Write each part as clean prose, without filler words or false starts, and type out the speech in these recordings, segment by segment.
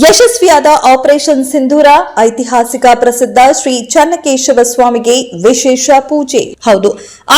ಯಶಸ್ವಿಯಾದ ಆಪರೇಷನ್ ಸಿಂಧೂರ ಐತಿಹಾಸಿಕ ಪ್ರಸಿದ್ಧ ಶ್ರೀ ಚನ್ನಕೇಶವ ಸ್ವಾಮಿಗೆ ವಿಶೇಷ ಪೂಜೆ. ಹೌದು,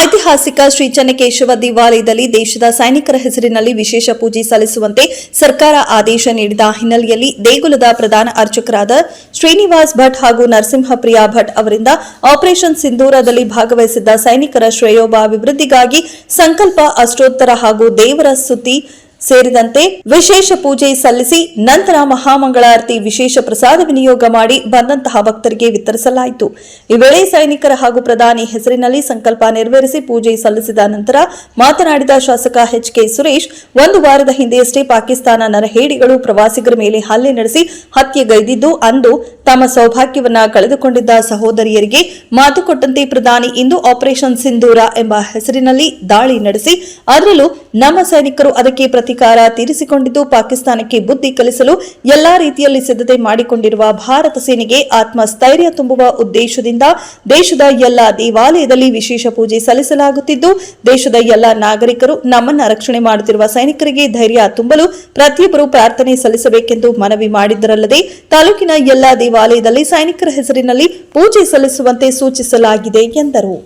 ಐತಿಹಾಸಿಕ ಶ್ರೀ ಚನ್ನಕೇಶವ ದೇವಾಲಯದಲ್ಲಿ ದೇಶದ ಸೈನಿಕರ ಹೆಸರಿನಲ್ಲಿ ವಿಶೇಷ ಪೂಜೆ ಸಲ್ಲಿಸುವಂತೆ ಸರ್ಕಾರ ಆದೇಶ ನೀಡಿದ ಹಿನ್ನೆಲೆಯಲ್ಲಿ ದೇಗುಲದ ಪ್ರಧಾನ ಅರ್ಚಕರಾದ ಶ್ರೀನಿವಾಸ್ ಭಟ್ ಹಾಗೂ ನರಸಿಂಹಪ್ರಿಯಾ ಭಟ್ ಅವರಿಂದ ಆಪರೇಷನ್ ಸಿಂಧೂರದಲ್ಲಿ ಭಾಗವಹಿಸಿದ್ದ ಸೈನಿಕರ ಶ್ರೇಯೋಭಿವೃದ್ಧಿಗಾಗಿ ಸಂಕಲ್ಪ ಅಷ್ಟೋತ್ತರ ಹಾಗೂ ದೇವರ ಸ್ತುತಿ ಸೇರಿದಂತೆ ವಿಶೇಷ ಪೂಜೆ ಸಲ್ಲಿಸಿ ನಂತರ ಮಹಾಮಂಗಳಾರತಿ ವಿಶೇಷ ಪ್ರಸಾದ ವಿನಿಯೋಗ ಮಾಡಿ ಬಂದಂತಹ ಭಕ್ತರಿಗೆ ವಿತರಿಸಲಾಯಿತು. ಈ ವೇಳೆ ಸೈನಿಕರ ಹಾಗೂ ಪ್ರಧಾನಿ ಹೆಸರಿನಲ್ಲಿ ಸಂಕಲ್ಪ ನೆರವೇರಿಸಿ ಪೂಜೆ ಸಲ್ಲಿಸಿದ ನಂತರ ಮಾತನಾಡಿದ ಶಾಸಕ ಎಚ್.ಕೆ. ಸುರೇಶ್, ಒಂದು ವಾರದ ಹಿಂದೆಯಷ್ಟೇ ಪಾಕಿಸ್ತಾನ ನರಹೇಡಿಗಳು ಪ್ರವಾಸಿಗರ ಮೇಲೆ ಹಲ್ಲೆ ನಡೆಸಿ ಹತ್ಯೆಗೈದಿದ್ದು, ಅಂದು ತಮ್ಮ ಸೌಭಾಗ್ಯವನ್ನ ಕಳೆದುಕೊಂಡಿದ್ದ ಸಹೋದರಿಯರಿಗೆ ಮಾತು ಕೊಟ್ಟಂತೆ ಪ್ರಧಾನಿ ಇಂದು ಆಪರೇಷನ್ ಸಿಂಧೂರ ಎಂಬ ಹೆಸರಿನಲ್ಲಿ ದಾಳಿ ನಡೆಸಿ ಅದರಲ್ಲೂ ನಮ್ಮ ಸೈನಿಕರು ಅದಕ್ಕೆ ಪ್ರತಿಕಾರ ತೀರಿಸಿಕೊಂಡಿದ್ದು, ಪಾಕಿಸ್ತಾನಕ್ಕೆ ಬುದ್ಧಿ ಕಲಿಸಲು ಎಲ್ಲಾ ರೀತಿಯಲ್ಲಿ ಸಿದ್ಧತೆ ಮಾಡಿಕೊಂಡಿರುವ ಭಾರತ ಸೇನೆಗೆ ಆತ್ಮಸ್ಥೈರ್ಯ ತುಂಬುವ ಉದ್ದೇಶದಿಂದ ದೇಶದ ಎಲ್ಲಾ ದೇವಾಲಯದಲ್ಲಿ ವಿಶೇಷ ಪೂಜೆ ಸಲ್ಲಿಸಲಾಗುತ್ತಿದ್ದು, ದೇಶದ ಎಲ್ಲಾ ನಾಗರಿಕರು ನಮ್ಮನ್ನ ರಕ್ಷಣೆ ಮಾಡುತ್ತಿರುವ ಸೈನಿಕರಿಗೆ ಧೈರ್ಯ ತುಂಬಲು ಪ್ರತಿಯೊಬ್ಬರು ಪ್ರಾರ್ಥನೆ ಸಲ್ಲಿಸಬೇಕೆಂದು ಮನವಿ ಮಾಡಿದ್ದರಲ್ಲದೆ ತಾಲೂಕಿನ ಎಲ್ಲಾ ದೇವಾಲಯದಲ್ಲಿ ಸೈನಿಕರ ಹೆಸರಿನಲ್ಲಿ ಪೂಜೆ ಸಲ್ಲಿಸುವಂತೆ ಸೂಚಿಸಲಾಗಿದೆ ಎಂದರು.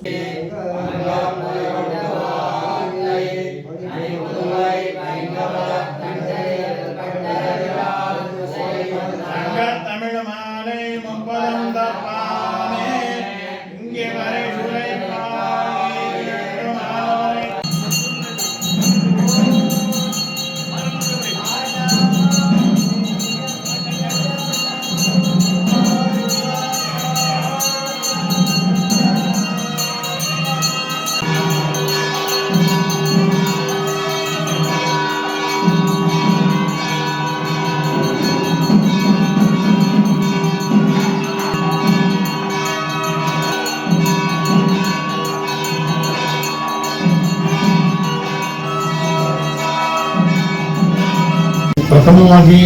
ಪ್ರಥಮವಾಗಿ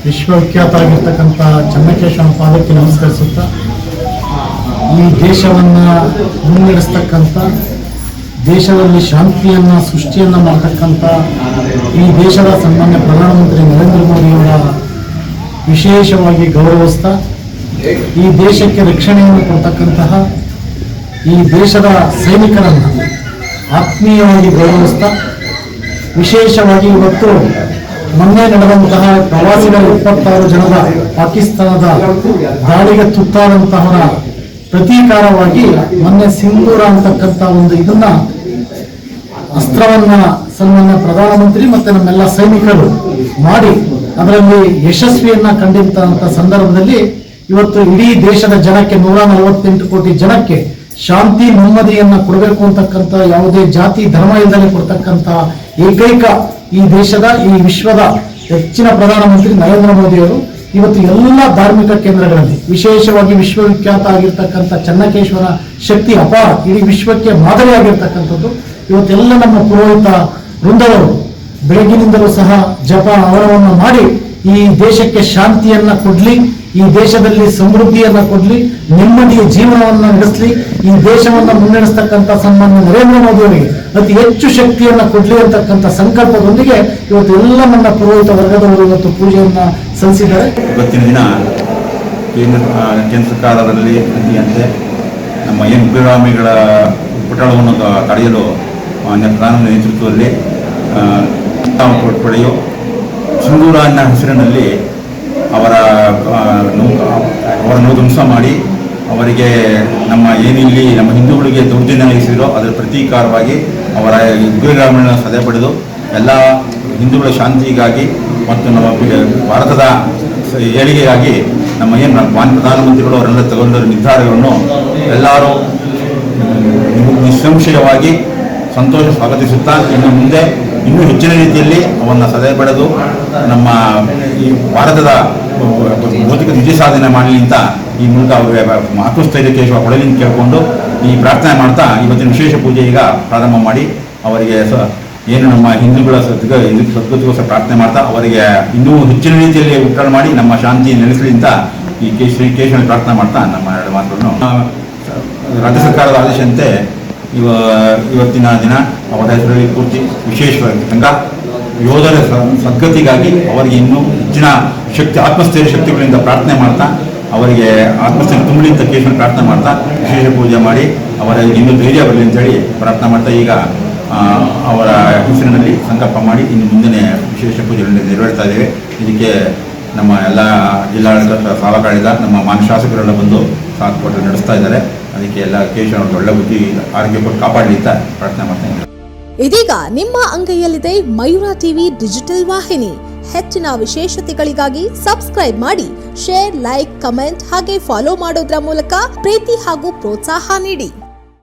ವಿಶ್ವವಿಖ್ಯಾತ ಆಗಿರ್ತಕ್ಕಂಥ ಚನ್ನಕೇಶವನ ಪಾದಕ್ಕೆ ನಮಸ್ಕರಿಸುತ್ತಾ, ಈ ದೇಶವನ್ನು ಮುನ್ನಡೆಸ್ತಕ್ಕಂಥ, ದೇಶದಲ್ಲಿ ಶಾಂತಿಯನ್ನು ಸೃಷ್ಟಿಯನ್ನು ಮಾಡತಕ್ಕಂಥ ಈ ದೇಶದ ಸನ್ಮಾನ್ಯ ಪ್ರಧಾನಮಂತ್ರಿ ನರೇಂದ್ರ ಮೋದಿಯವರ ವಿಶೇಷವಾಗಿ ಗೌರವಿಸ್ತಾ, ಈ ದೇಶಕ್ಕೆ ರಕ್ಷಣೆಯನ್ನು ಕೊಡ್ತಕ್ಕಂತಹ ಈ ದೇಶದ ಸೈನಿಕರನ್ನು ಆತ್ಮೀಯವಾಗಿ ಗೌರವಿಸ್ತಾ, ವಿಶೇಷವಾಗಿ ಇವತ್ತು ಮೊನ್ನೆ ನಡೆದಂತಹ ಪ್ರವಾಸಿಗರ 26 ಜನರ ಪಾಕಿಸ್ತಾನದ ದಾಳಿಗೆ ತುತ್ತಾದಂತಹವರ ಪ್ರತೀಕಾರವಾಗಿ ಮೊನ್ನೆ ಸಿಂಧೂರ ಅಂತಕ್ಕಂಥ ಒಂದು ಇದನ್ನ ಅಸ್ತ್ರವನ್ನ ಸನ್ಮಾನ್ಯ ಪ್ರಧಾನಮಂತ್ರಿ ಮತ್ತೆ ನಮ್ಮೆಲ್ಲ ಸೈನಿಕರು ಮಾಡಿ ಅದರಲ್ಲಿ ಯಶಸ್ವಿಯನ್ನ ಕಂಡಿದ್ದಂತ ಸಂದರ್ಭದಲ್ಲಿ ಇವತ್ತು ಇಡೀ ದೇಶದ ಜನಕ್ಕೆ 148 ಕೋಟಿ ಜನಕ್ಕೆ ಶಾಂತಿ ನೆಮ್ಮದಿಯನ್ನ ಕೊಡಬೇಕು ಅಂತಕ್ಕಂಥ, ಯಾವುದೇ ಜಾತಿ ಧರ್ಮ ಇಲ್ಲದೆ ಕೊಡ್ತಕ್ಕಂಥ ಏಕೈಕ ಈ ದೇಶದ ಈ ವಿಶ್ವದ ಹೆಚ್ಚಿನ ಪ್ರಧಾನಮಂತ್ರಿ ನರೇಂದ್ರ ಮೋದಿಯವರು ಇವತ್ತು ಎಲ್ಲ ಧಾರ್ಮಿಕ ಕೇಂದ್ರಗಳಲ್ಲಿ, ವಿಶೇಷವಾಗಿ ವಿಶ್ವವಿಖ್ಯಾತ ಆಗಿರ್ತಕ್ಕಂಥ ಚನ್ನಕೇಶ್ವರ ಶಕ್ತಿ ಅಪಾರ, ಇಡೀ ವಿಶ್ವಕ್ಕೆ ಮಾದರಿಯಾಗಿರ್ತಕ್ಕಂಥದ್ದು. ಇವತ್ತೆಲ್ಲ ನಮ್ಮ ಪುರೋಹಿತ ವೃಂದವರು ಬೆಳಗಿನಿಂದಲೂ ಸಹ ಜಪ ಅವರವನ್ನು ಮಾಡಿ ಈ ದೇಶಕ್ಕೆ ಶಾಂತಿಯನ್ನ ಕೊಡ್ಲಿ, ಈ ದೇಶದಲ್ಲಿ ಸಮೃದ್ಧಿಯನ್ನ ಕೊಡ್ಲಿ, ನೆಮ್ಮದಿಯ ಜೀವನವನ್ನ ನಡೆಸಲಿ, ಈ ದೇಶವನ್ನ ಮುನ್ನಡೆಸ್ತಕ್ಕಂಥ ಸನ್ಮಾನ್ಯ ನರೇಂದ್ರ ಮೋದಿ ಅವರಿಗೆ ಅತಿ ಹೆಚ್ಚು ಶಕ್ತಿಯನ್ನ ಕೊಡ್ಲಿ ಅಂತಕ್ಕಂಥ ಸಂಕಲ್ಪದೊಂದಿಗೆ ಇವತ್ತು ಎಲ್ಲ ನನ್ನ ಪುರೋಹಿತ ವರ್ಗದವರು ಇವತ್ತು ಪೂಜೆಯನ್ನ ಸಲ್ಲಿಸಿದ್ದಾರೆ. ಇವತ್ತಿನ ದಿನ ಕೇಂದ್ರ ಸರ್ಕಾರದಲ್ಲಿ ಅಂತೆ ನಮ್ಮ ಉಗ್ರಗಾಮಿಗಳ ಪುಟಳವನ್ನು ತಡೆಯಲು ಪ್ರಧಾನಮಂತ್ರಿ ನೇತೃತ್ವದಲ್ಲಿ ಪಡೆಯು ಸಿಂಧೂರ ಅನ್ನೋ ಹೆಸರಿನಲ್ಲಿ ಅವರನ್ನು ಧ್ವಂಸ ಮಾಡಿ ಅವರಿಗೆ ನಮ್ಮ ಏನಿಲ್ಲಿ ನಮ್ಮ ಹಿಂದೂಗಳಿಗೆ ದೌರ್ಜನ್ಯ ನಡೆಸಿದರೋ ಅದರ ಪ್ರತೀಕಾರವಾಗಿ ಅವರ ಉಗ್ರಗಾಮಿಗಳನ್ನ ಸದೆ ಪಡೆದು ಎಲ್ಲ ಹಿಂದೂಗಳ ಶಾಂತಿಗಾಗಿ ಮತ್ತು ನಮ್ಮ ಭಾರತದ ಏಳಿಗೆಗಾಗಿ ನಮ್ಮ ಏನು ಪ್ರಧಾನಮಂತ್ರಿಗಳು ಅವರೆಲ್ಲ ತಗೊಂಡ ನಿರ್ಧಾರಗಳನ್ನು ಎಲ್ಲರೂ ನಿಸ್ಸಂಶಯವಾಗಿ ಸಂತೋಷ ಸ್ವಾಗತಿಸುತ್ತಾ ಇನ್ನು ಮುಂದೆ ಇನ್ನೂ ಹೆಚ್ಚಿನ ರೀತಿಯಲ್ಲಿ ಅವನ್ನು ಸದೆ ಪಡೆದು ನಮ್ಮ ಈ ಭಾರತದ ಭೌತಿಕ ವಿಜಯ ಸಾಧನೆ ಮಾಡಲಿ ಅಂತ ಈ ಮೂಲಕ ಅವರಿಗೆ ಆತ್ಮಸ್ಥೈರ್ಯಕ್ಕೆ ಕೊಡಲಿ ಅಂತ ಕೇಳಿಕೊಂಡು ಈ ಪ್ರಾರ್ಥನೆ ಮಾಡ್ತಾ ಇವತ್ತಿನ ವಿಶೇಷ ಪೂಜೆ ಈಗ ಪ್ರಾರಂಭ ಮಾಡಿ ಅವರಿಗೆ ಏನು ನಮ್ಮ ಹಿಂದೂಗಳ ಸದ್ಗತಿಗೋಸ್ಕರ ಪ್ರಾರ್ಥನೆ ಮಾಡ್ತಾ ಅವರಿಗೆ ಇನ್ನೂ ಹೆಚ್ಚಿನ ರೀತಿಯಲ್ಲಿ ಉತ್ತರ ಮಾಡಿ ನಮ್ಮ ಶಾಂತಿ ನೆಲೆಸಲಿ ಅಂತ ಈ ಶ್ರೀ ಕೇಶವನ ಪ್ರಾರ್ಥನೆ ಮಾಡ್ತಾ ನಮ್ಮ ಎರಡು ಮಾತುಗಳನ್ನು ರಾಜ್ಯ ಸರ್ಕಾರದ ಆದೇಶದಂತೆ ಇವತ್ತಿನ ದಿನ ಅವರ ಹೆಸರಲ್ಲಿ ಪೂರ್ತಿ ವಿಶೇಷವಾಗಿ ಸಂಘ ಯೋಧರ ಸದ್ಗತಿಗಾಗಿ ಅವರಿಗೆ ಇನ್ನೂ ಹೆಚ್ಚಿನ ಶಕ್ತಿ, ಆತ್ಮಸ್ಥೈರ್ಯ ಶಕ್ತಿಗಳಿಂದ ಪ್ರಾರ್ಥನೆ ಮಾಡ್ತಾ, ಅವರಿಗೆ ಆತ್ಮಸ್ಥೈರ್ಯ ತುಂಬಲಿ ಅಂತ ಕೇಶವನ ಪ್ರಾರ್ಥನೆ ಮಾಡ್ತಾ ವಿಶೇಷ ಪೂಜೆ ಮಾಡಿ ಅವರಿಗೆ ಇನ್ನೂ ಧೈರ್ಯ ಬರಲಿ ಅಂತೇಳಿ ಪ್ರಾರ್ಥನೆ ಮಾಡ್ತಾ ಈಗ ಅವರ ಹೆಸರಿನಲ್ಲಿ ಸಂಕಲ್ಪ ಮಾಡಿ ಇನ್ನು ಮುಂದಿನ ವಿಶೇಷ ಪೂಜೆಗಳನ್ನು ನೆರವೇರ್ತಾ ಇದ್ದೇವೆ. ಇದಕ್ಕೆ ನಮ್ಮ ಎಲ್ಲ ಜಿಲ್ಲಾಡಳಿತ, ತಾಲೂಕಾಡಳಿತ, ನಮ್ಮ ಮಾನ್ಯ ಶಾಸಕರೆಲ್ಲ ಬಂದು ಸಾಥ್ ಕೊಟ್ಟು ನಡೆಸ್ತಾ ಇದ್ದಾರೆ. ಅದಕ್ಕೆ ಎಲ್ಲ ಕೇಶವನ ಒಳ್ಳೆ ಬುದ್ಧಿ, ಆರೋಗ್ಯ ಕೊಟ್ಟು ಕಾಪಾಡಲಿ ಅಂತ ಪ್ರಾರ್ಥನೆ ಮಾಡ್ತಾ ಇದ್ದಾರೆ. ಇದೀಗ ನಿಮ್ಮ ಅಂಗೈಯಲ್ಲಿದೆ ಮಯೂರ ಟಿವಿ ಡಿಜಿಟಲ್ ವಾಹಿನಿ. ಹೆಚ್ಚಿನ ವಿಶೇಷತೆಗಳಿಗಾಗಿ ಸಬ್ಸ್ಕ್ರೈಬ್ ಮಾಡಿ, ಶೇರ್, ಲೈಕ್, ಕಮೆಂಟ್ ಹಾಗೆ ಫಾಲೋ ಮಾಡೋದ್ರ ಮೂಲಕ ಪ್ರೀತಿ ಹಾಗೂ ಪ್ರೋತ್ಸಾಹ ನೀಡಿ.